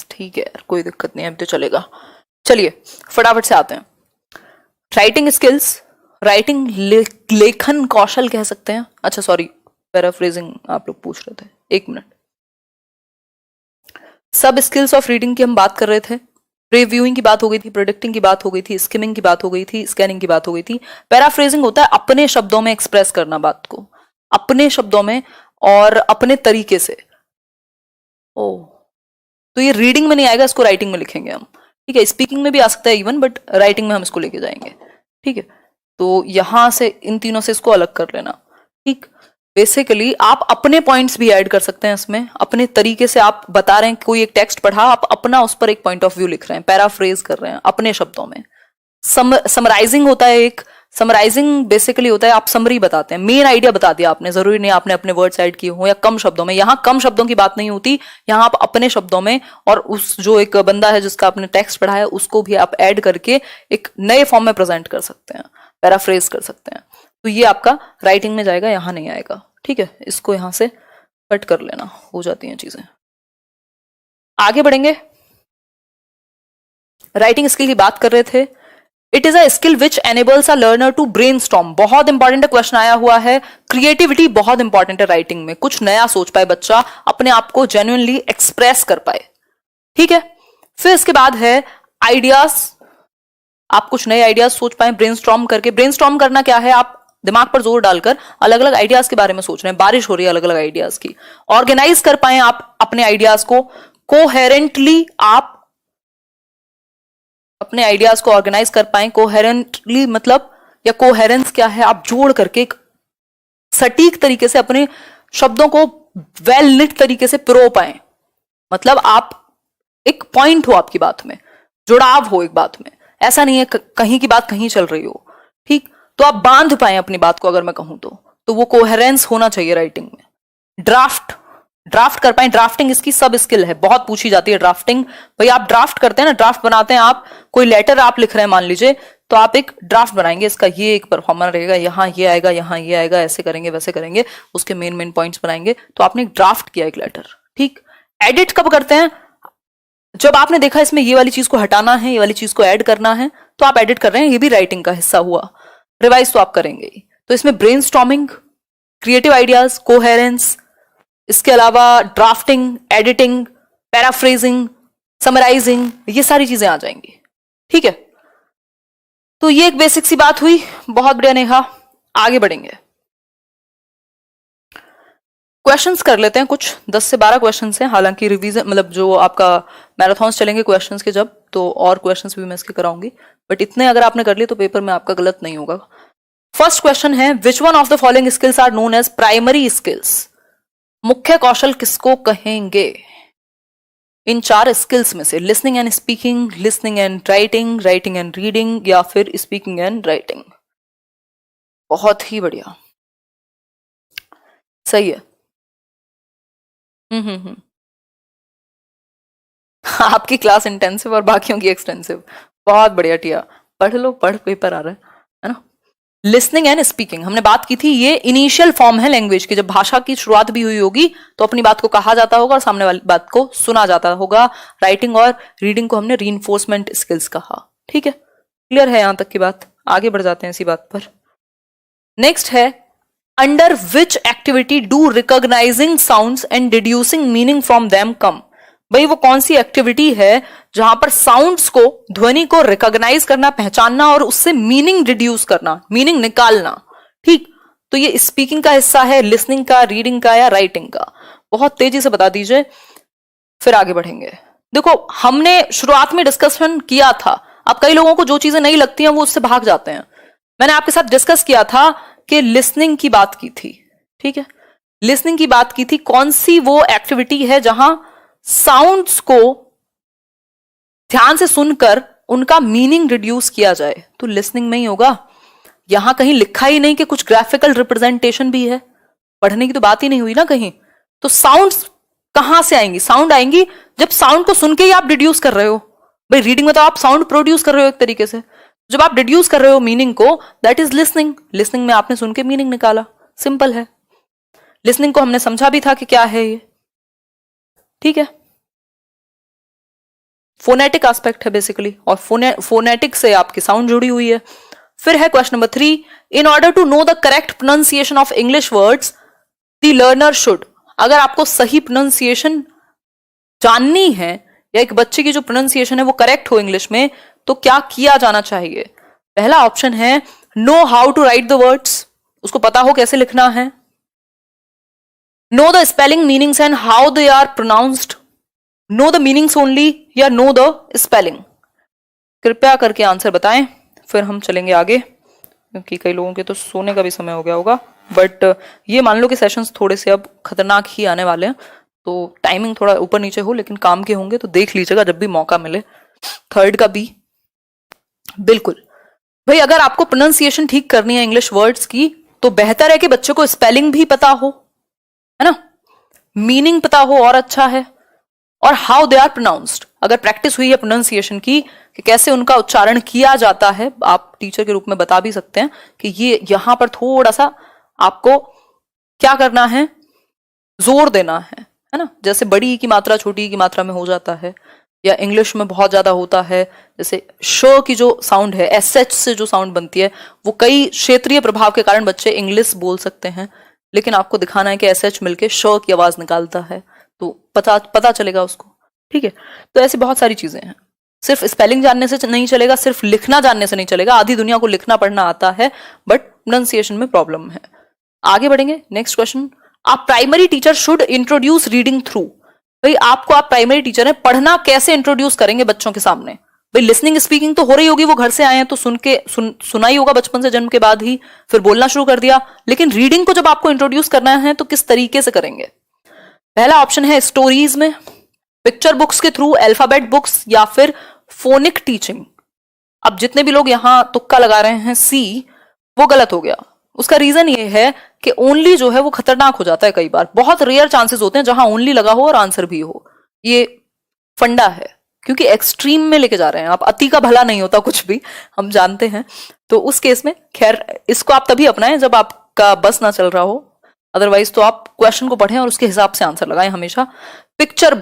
ठीक है यार, कोई दिक्कत नहीं है, अब तो चलेगा। चलिए फटाफट से आते हैं। राइटिंग स्किल्स, राइटिंग लेखन कौशल कह सकते हैं। अच्छा सॉरी, पैराफ्रेजिंग आप लोग पूछ रहे थे, एक मिनट। सब स्किल्स ऑफ रीडिंग की हम बात कर रहे थे। रिव्यूइंग की बात हो गई थी, प्रोडिक्टिंग की बात हो गई थी, स्किमिंग की बात हो गई थी, स्कैनिंग की बात हो गई थी। पैराफ्रेजिंग होता है अपने शब्दों में एक्सप्रेस करना बात को, अपने शब्दों में और अपने तरीके से। ओ, तो ये रीडिंग में नहीं आएगा, इसको राइटिंग में लिखेंगे हम। ठीक है, स्पीकिंग में भी आ सकता है इवन, बट राइटिंग में हम इसको लेके जाएंगे। ठीक है, तो यहां से इन तीनों से इसको अलग कर लेना। ठीक, बेसिकली आप अपने पॉइंट्स भी ऐड कर सकते हैं इसमें, अपने तरीके से आप बता रहे हैं, कोई एक टेक्स्ट पढ़ा, आप अपना उस पर एक पॉइंट ऑफ व्यू लिख रहे हैं, पैराफ्रेज कर रहे हैं अपने शब्दों में। समराइजिंग होता है एक, समराइजिंग बेसिकली होता है आप समरी बताते हैं, मेन आइडिया बता दिया आपने, जरूरी नहीं आपने अपने वर्ड्स ऐड किए हो या कम शब्दों में। यहां कम शब्दों की बात नहीं होती, यहां आप अपने शब्दों में और उस जो एक बंदा है जिसका आपने टेक्स्ट पढ़ा है उसको भी आप ऐड करके एक नए फॉर्म में प्रेजेंट कर सकते हैं, पैराफ्रेज कर सकते हैं। तो ये आपका राइटिंग में जाएगा, यहां नहीं आएगा। ठीक है, इसको यहां से कट कर लेना, हो जाती हैं चीजें। आगे बढ़ेंगे, राइटिंग स्किल की बात कर रहे थे। It is a skill which enables a learner to brainstorm, बहुत इंपॉर्टेंट क्वेश्चन आया हुआ है। क्रिएटिविटी बहुत इंपॉर्टेंट है राइटिंग में, कुछ नया सोच पाए बच्चा, अपने आप को जेन्युइनली एक्सप्रेस कर पाए। ठीक है, फिर इसके बाद है आइडियाज, आप कुछ नए आइडियाज सोच पाए ब्रेनस्टॉर्म करके। ब्रेनस्टॉर्म करना क्या है, आप दिमाग पर जोर डालकर अलग अलग आइडियाज के बारे में सोच रहे हैं, बारिश हो रही है अलग अलग आइडियाज की। ऑर्गेनाइज कर पाए आप अपने आइडियाज को, कोहेरेंटली आप अपने आइडियाज को ऑर्गेनाइज कर पाए। कोहेरेंटली मतलब, या कोहेरेंस क्या है, आप जोड़ करके एक सटीक तरीके से अपने शब्दों को वेल निट तरीके से पिरो पाए। मतलब आप एक पॉइंट हो आपकी बात में, जुड़ाव हो एक बात में, ऐसा नहीं है कहीं की बात कहीं चल रही हो। ठीक, तो आप बांध पाए अपनी बात को, अगर मैं कहूं तो वो कोहेरेंस होना चाहिए राइटिंग में। ड्राफ्ट कर पाए, ड्राफ्टिंग इसकी सब स्किल है, बहुत पूछी जाती है ड्राफ्टिंग। भाई आप ड्राफ्ट करते हैं ना, ड्राफ्ट बनाते हैं आप, कोई लेटर आप लिख रहे हैं मान लीजिए, तो आप एक ड्राफ्ट बनाएंगे, इसका ये एक परफॉर्मर रहेगा, यहाँ ये आएगा, यहाँ ये आएगा, ऐसे करेंगे वैसे करेंगे, उसके मेन पॉइंट्स बनाएंगे, तो आपने एक ड्राफ्ट किया एक लेटर। ठीक, एडिट कब करते हैं, जब आपने देखा इसमें ये वाली चीज को हटाना है, ये वाली चीज को ऐड करना है, तो आप एडिट कर रहे हैं, ये भी राइटिंग का हिस्सा हुआ। रिवाइज तो आप करेंगे ही। तो इसमें ब्रेनस्टॉर्मिंग, क्रिएटिव आइडियाज, कोहेरेंस, इसके अलावा ड्राफ्टिंग, एडिटिंग, पैराफ्रेजिंग, समराइजिंग, ये सारी चीजें आ जाएंगी। ठीक है, तो ये एक बेसिक सी बात हुई। बहुत बढ़िया नेहा, आगे बढ़ेंगे। क्वेश्चंस कर लेते हैं, कुछ 10 से 12 क्वेश्चंस हैं, हालांकि रिवीजन मतलब जो आपका मैराथॉन्स चलेंगे क्वेश्चंस के जब, तो और क्वेश्चंस भी मैं इसके कराऊंगी, बट इतने अगर आपने कर लिए तो पेपर में आपका गलत नहीं होगा। फर्स्ट क्वेश्चन है, which one of the following skills are known as primary skills, मुख्य कौशल किसको कहेंगे इन 4 स्किल्स में से, listening and speaking, listening and writing, writing and reading, या फिर स्पीकिंग एंड राइटिंग। बहुत ही बढ़िया, सही है। हम्म। आपकी क्लास इंटेंसिव और बाकियों की एक्सटेंसिव, बहुत बढ़िया टिया, पढ़ लो, पढ़, पेपर आ रहा है ना। लिसनिंग एंड स्पीकिंग हमने बात की थी, ये इनिशियल फॉर्म है लैंग्वेज की, जब भाषा की शुरुआत भी हुई होगी तो अपनी बात को कहा जाता होगा और सामने वाली बात को सुना जाता होगा। राइटिंग और रीडिंग को हमने रीइंफोर्समेंट स्किल्स कहा। ठीक है, क्लियर है यहां तक की बात, आगे बढ़ जाते हैं इसी बात पर। नेक्स्ट है, under which activity do recognising sounds and deducing meaning from them come. भाई वो कौन सी एक्टिविटी है जहां पर साउंड्स को, ध्वनि को रिकॉग्नाइज करना, पहचानना और उससे मीनिंग डिड्यूस करना, मीनिंग निकालना। ठीक, तो ये स्पीकिंग का हिस्सा है, लिसनिंग का, रीडिंग का या राइटिंग का, बहुत तेजी से बता दीजिए, फिर आगे बढ़ेंगे। देखो हमने शुरुआत में डिस्कशन किया था, अब कई लोगों को जो चीजें नहीं लगती हैं वो उससे भाग जाते हैं। मैंने आपके साथ डिस्कस किया था कि लिसनिंग की बात की थी। ठीक है, लिसनिंग की बात की थी, कौन सी वो एक्टिविटी है जहां साउंड्स को ध्यान से सुनकर उनका मीनिंग रिड्यूस किया जाए, तो लिसनिंग में ही होगा। यहां कहीं लिखा ही नहीं कि कुछ ग्राफिकल रिप्रेजेंटेशन भी है, पढ़ने की तो बात ही नहीं हुई ना कहीं। तो साउंड्स कहां से आएंगी, साउंड आएंगी जब साउंड को सुन के ही आप डिड्यूस कर रहे हो। भाई रीडिंग में तो आप साउंड प्रोड्यूस कर रहे हो एक तरीके से, जब आप डिड्यूस कर रहे हो मीनिंग को, दैट इज लिसनिंग। लिसनिंग में आपने सुन के मीनिंग निकाला, सिंपल है। लिसनिंग को हमने समझा भी था कि क्या है ये। ठीक है, फोनेटिक एस्पेक्ट है बेसिकली, और फोनेटिक से आपकी साउंड जुड़ी हुई है। फिर है question number 3, in order to know the correct pronunciation of English words the learner should. अगर आपको सही प्रोनाउंसिएशन जाननी है या एक बच्चे की जो प्रोनाउंसिएशन है वो करेक्ट हो इंग्लिश में, तो क्या किया जाना चाहिए? पहला ऑप्शन है know how to write the words, उसको पता हो कैसे लिखना है। Know the spelling meanings and how they are pronounced, know the meanings only या नो द स्पेलिंग। कृपया करके आंसर बताएं, फिर हम चलेंगे आगे, क्योंकि कई लोगों के तो सोने का भी समय हो गया होगा। बट ये मान लो कि सेशंस थोड़े से अब खतरनाक ही आने वाले हैं, तो टाइमिंग थोड़ा ऊपर नीचे हो लेकिन काम के होंगे, तो देख लीजिएगा जब भी मौका मिले। थर्ड का बी, बिल्कुल भाई, अगर आपको प्रोनाउंसिएशन ठीक करनी है इंग्लिश वर्ड्स की, तो बेहतर है कि बच्चे को स्पेलिंग भी पता हो, है ना, मीनिंग पता हो और अच्छा है, और हाउ दे आर प्रोनाउंस्ड, अगर प्रैक्टिस हुई है प्रोनाउंसिएशन की कि कैसे उनका उच्चारण किया जाता है, आप टीचर के रूप में बता भी सकते हैं कि ये यहां पर थोड़ा सा आपको क्या करना है, जोर देना है ना। जैसे बड़ी ई की मात्रा छोटी ई की मात्रा में हो जाता है, या इंग्लिश में बहुत ज्यादा होता है, जैसे श की जो साउंड है, एसएच से जो साउंड बनती है, वो कई क्षेत्रीय प्रभाव के कारण बच्चे इंग्लिश बोल सकते हैं, लेकिन आपको दिखाना है कि एसएच मिलके श की आवाज निकालता है, तो पता चलेगा उसको, ठीक है। तो ऐसी बहुत सारी चीजें हैं, सिर्फ स्पेलिंग जानने से नहीं चलेगा, सिर्फ लिखना जानने से नहीं चलेगा। आधी दुनिया को लिखना पढ़ना आता है, बट प्रोनाउंसिएशन में प्रॉब्लम है। आगे बढ़ेंगे, नेक्स्ट क्वेश्चन, आप primary teacher should introduce reading through. भाई आपको, आप प्राइमरी टीचर है, पढ़ना कैसे इंट्रोड्यूस करेंगे बच्चों के सामने? भाई लिसनिंग स्पीकिंग तो हो रही होगी, वो घर से आए हैं तो सुना ही होगा बचपन से, जन्म के बाद ही, फिर बोलना शुरू कर दिया, लेकिन रीडिंग को जब आपको इंट्रोड्यूस करना है तो किस तरीके से करेंगे? पहला ऑप्शन है स्टोरीज में, पिक्चर बुक्स के थ्रू, अल्फाबेट बुक्स, या फिर फोनिक टीचिंग। अब जितने भी लोग यहां तुक्का लगा रहे हैं सी, वो गलत हो गया। उसका रीजन ये है कि ओनली जो है वो खतरनाक हो जाता है कई बार, बहुत रेयर चांसेस होते हैं जहां ओनली लगा हो और आंसर भी हो, ये फंडा है, क्योंकि एक्सट्रीम में लेके जा रहे हैं आप, अति का भला नहीं होता कुछ भी, हम जानते हैं। तो उस केस में खैर इसको आप तभी अपनाएं जब आपका बस ना चल रहा हो, अदरवाइज तो आप क्वेश्चन को पढ़ें और उसके हिसाब से आंसर लगाएं हमेशा। पिक्चर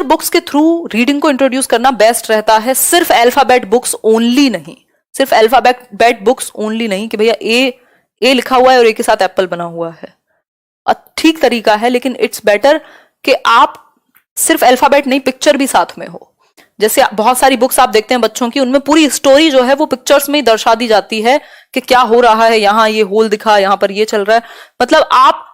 बुक्स के थ्रू रीडिंग को इंट्रोड्यूस करना बेस्ट रहता है, सिर्फ अल्फाबेट बुक्स ओनली नहीं, सिर्फ अल्फाबेट बुक्स ओनली नहीं कि भैया ए लिखा हुआ है और ए के साथ एप्पल बना हुआ है, ठीक तरीका है, लेकिन इट्स बेटर कि आप सिर्फ अल्फाबेट नहीं, पिक्चर भी साथ में हो। जैसे बहुत सारी बुक्स आप देखते हैं बच्चों की, उनमें पूरी स्टोरी जो है वो पिक्चर्स में ही दर्शा दी जाती है कि क्या हो रहा है, यहाँ ये होल दिखा, यहाँ पर ये चल रहा है। मतलब आप